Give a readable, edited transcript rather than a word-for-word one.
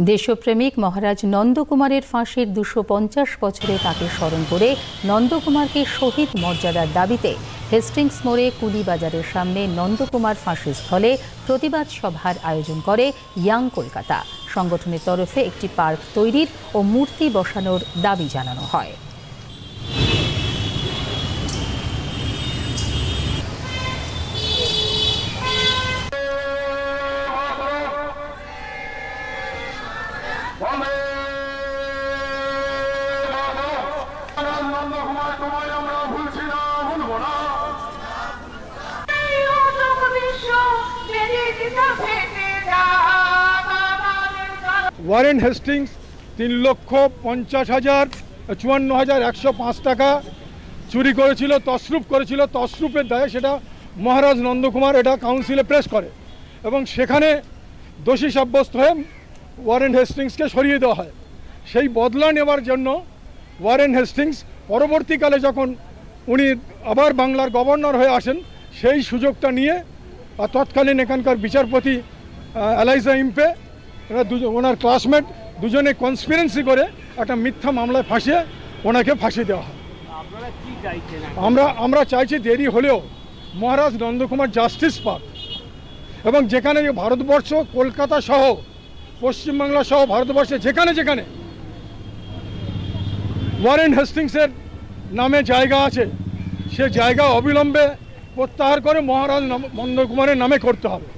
দেশপ্রেমিক মহারাজ নন্দকুমারের ফাঁসির ২৫০ বছরে তাকে স্মরণ করে নন্দকুমারকে শহীদ মর্যাদার দাবিতে হেস্টিংস মোড়ে কুলিবাজারের সামনে নন্দকুমার ফাঁসিস্থলে প্রতিবাদ সভার আয়োজন করে ইয়াং কলকাতা। সংগঠনের তরফে একটি পার্ক তৈরির ও মূর্তি বসানোর দাবি জানানো হয়। ওয়ারেন হেস্টিংস ৩,৫০,৫৪,১০৫ টাকা চুরি করেছিল, তছরূপ করেছিল। তছরূপের দায়ে সেটা মহারাজ নন্দকুমার এটা কাউন্সিলে প্রেস করে এবং সেখানে দোষী সাব্যস্ত হয়ে ওয়ারেন হেস্টিংসকে সরিয়ে দেওয়া হয়। সেই বদলা নেওয়ার জন্য ওয়ারেন হেস্টিংস পরবর্তীকালে যখন উনি আবার বাংলার গভর্নর হয়ে আসেন, সেই সুযোগটা নিয়ে তৎকালীন এখানকার বিচারপতি এলাইজা ইম্পে ওনার ক্লাসমেট দুজনে কনস্পিরেন্সি করে একটা মিথ্যা মামলায় ফাঁসিয়ে ওনাকে ফাঁসি দেওয়া হয়। আমরা চাইছি দেরি হলেও মহারাজ নন্দকুমার জাস্টিস পাক এবং যেখানে ভারতবর্ষ কলকাতা সহ পশ্চিমবাংলা সহ ভারতবর্ষে যেখানে যেখানে ওয়ারেন হেস্টিংসের নামে জায়গা আছে, সে জায়গা অবিলম্বে প্রত্যাহার করে মহারাজ নন্দকুমারের নামে করতে হবে।